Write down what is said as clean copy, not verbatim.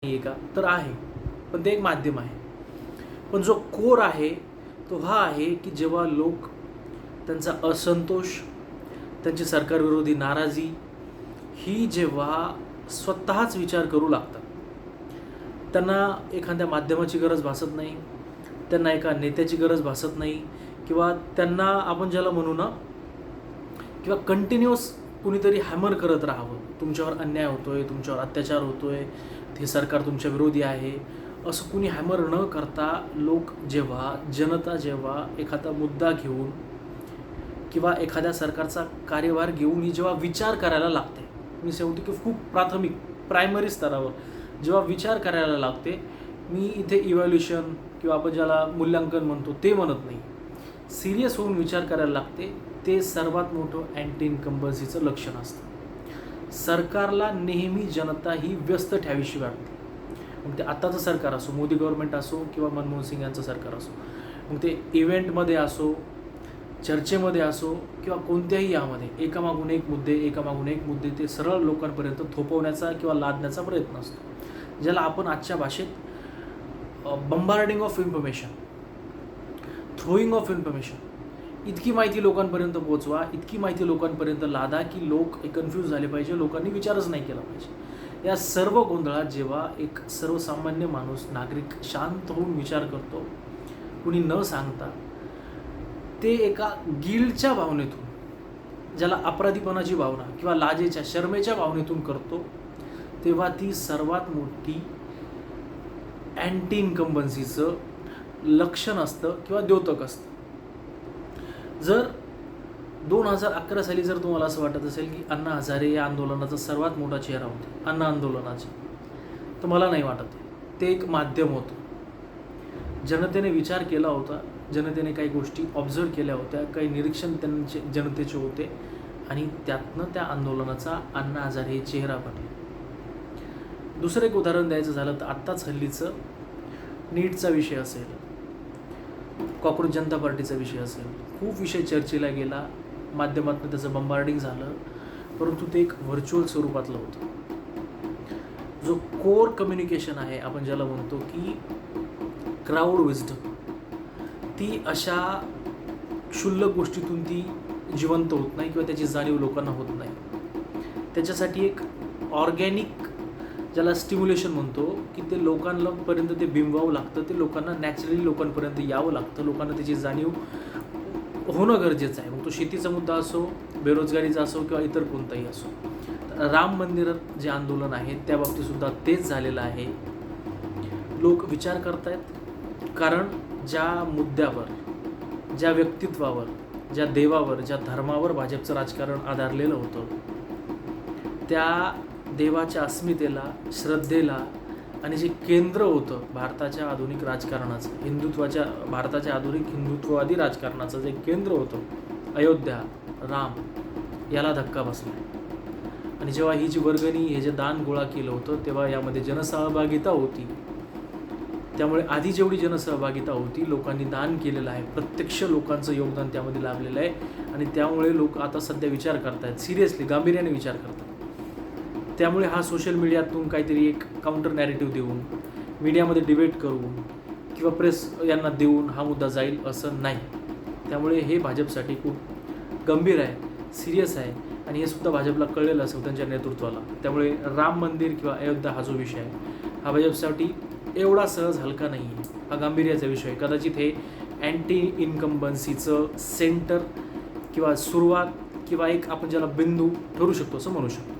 आहे का तर आहे, पण ते एक माध्यम आहे. पण जो कोर आहे तो हा आहे की जेव्हा लोक त्यांचा असंतोष, त्यांची सरकारविरोधी नाराजी ही जेव्हा स्वतःच विचार करू लागतात, त्यांना एखाद्या माध्यमाची गरज भासत नाही, त्यांना एका नेत्याची गरज भासत नाही, किंवा त्यांना आपण ज्याला म्हणू ना, किंवा कंटिन्युअस कुणीतरी हॅमर करत राहावं, तुमच्यावर अन्याय होतोय, तुमच्यावर अत्याचार होतोय, हे सरकार तुमच्या विरोधी आहे, असं कुणी हॅमर न करता लोक जनता जेव्हा एखादा मुद्दा घेऊन किंवा एखाद्या सरकारचा कार्यभार घेऊन ही जेव्हा विचार करायला लागते, मी शेवटी की खूप प्राथमिक प्रायमरी स्तरावर जेव्हा विचार करायला लागते, मी इथे इव्हॅल्युशन किंवा आपण ज्याला मूल्यांकन म्हणतो ते म्हणत नाही, सिरियस होऊन विचार करायला लागते, ते सर्वात मोठं अँटी इन्कम्बन्सीचं लक्षण असतं. सरकारला नेहमी जनता ही व्यस्त ठेवावीशी वाटते. मग ते आत्ताचं सरकार असो, मोदी गव्हर्नमेंट असो किंवा मनमोहन सिंग यांचं सरकार असो, मग ते इव्हेंटमध्ये असो, चर्चेमध्ये असो किंवा कोणत्याही यामध्ये एकामागून एक मुद्दे ते सरळ लोकांपर्यंत थोपवण्याचा किंवा लादण्याचा प्रयत्न असतो, ज्याला आपण आजच्या भाषेत bombarding of information, throwing of information, इतकी माहिती लोकांपर्यंत पोहोचवा, इतकी माहिती लोकांपर्यंत लादा की लोक कन्फ्यूज झाले पाहिजे, लोकांनी विचारच नाही केला पाहिजे. या सर्व गोंधळात जेव्हा एक सर्वसामान्य माणूस, नागरिक शांत होऊन विचार करतो, कुणी न सांगता, ते एका गिल्टच्या भावनेतून, ज्याला अपराधीपणाची भावना किंवा लाजेच्या, शर्मेच्या भावनेतून करतो, तेव्हा ती सर्वात मोठी अँटी इन्कम्बन्सीचं लक्षण असतं किंवा द्योतक असतं. जर 2011 साली जर तुम्हाला असं वाटत असेल की अण्णा हजारे या आंदोलनाचा सर्वात मोठा चेहरा होता, अण्णा आंदोलनाचा, तर मला नाही वाटत. ते एक माध्यम होतं. जनतेने विचार केला होता, जनतेने काही गोष्टी ऑब्झर्व केल्या होत्या, काही निरीक्षण त्यांचे जनतेचे होते, आणि त्यातनं त्या आंदोलनाचा अण्णा हजारे हे चेहरा बनले. दुसरं एक उदाहरण द्यायचं झालं तर आत्ताच हल्लीचं नीटचा विषय असेल, कॉक्रोच जनता पार्टीचा विषय असेल, खूप विषय चर्चेला गेला, माध्यमातून त्याचं बंबार्डिंग झालं, परंतु ते एक व्हर्च्युअल स्वरूपातलं होतं. जो कोर कम्युनिकेशन आहे, आपण ज्याला म्हणतो की क्राऊड विजडम, ती अशा क्षुल्लक गोष्टीतून ती जिवंत होत नाही किंवा त्याची जाणीव लोकांना होत नाही. त्याच्यासाठी एक ऑर्गॅनिक, ज्याला स्टिम्युलेशन म्हणतो, की ते लोकांपर्यंत ते बिंबवावं लागतं, ते लोकांना नॅचरली लोकांपर्यंत यावं लागतं, लोकांना त्याची जाणीव होणं गरजेचं आहे. मग तो शेतीचा मुद्दा असो, बेरोजगारीचा असो किंवा इतर कोणताही असो. राम मंदिरात जे आंदोलन आहे त्या बाबतीतसुद्धा तेच झालेलं आहे. लोक विचार करतायत, कारण ज्या मुद्द्यावर, ज्या व्यक्तित्वावर, ज्या देवावर, ज्या धर्मावर भाजपचं राजकारण आधारलेलं होतं, त्या देवाच्या अस्मितेला, श्रद्धेला, आणि जे केंद्र होतं भारताच्या आधुनिक राजकारणाचं, भारताच्या आधुनिक हिंदुत्ववादी राजकारणाचं जे केंद्र होतं, अयोध्या, राम, याला धक्का बसला. आणि जेव्हा ही जी वर्गणी, हे जे दान गोळा केलं होतं, तेव्हा यामध्ये जनसहभागिता होती. त्यामुळे आधी जेवढी जनसहभागिता होती, लोकांनी दान केलेलं आहे, प्रत्यक्ष लोकांचं योगदान त्यामध्ये लाभलेलं आहे, आणि त्यामुळे लोक आता सध्या विचार करतायत, सिरियसली, गांभीर्याने विचार करतात. त्यामुळे हा सोशल मीडियातून काहीतरी एक काउंटर नॅरेटिव्ह देऊन, मीडियामध्ये डिबेट करून किंवा प्रेस यांना देऊन हा मुद्दा जाईल असं नाही. त्यामुळे हे भाजपसाठी खूप गंभीर आहे, सिरियस आहे, आणि हे सुद्धा भाजपला कळलेलं असेल, त्यांच्या नेतृत्वाला. त्यामुळे राम मंदिर किंवा अयोध्या हा जो विषय आहे, हा भाजपसाठी एवढा सहज हलका नाही आहे, हा गांभीर्याचा विषय आहे. कदाचित हे अँटी इन्कम्बन्सीचं सेंटर किंवा सुरुवात किंवा एक आपण ज्याला बिंदू ठरू शकतो असं म्हणू शकतो.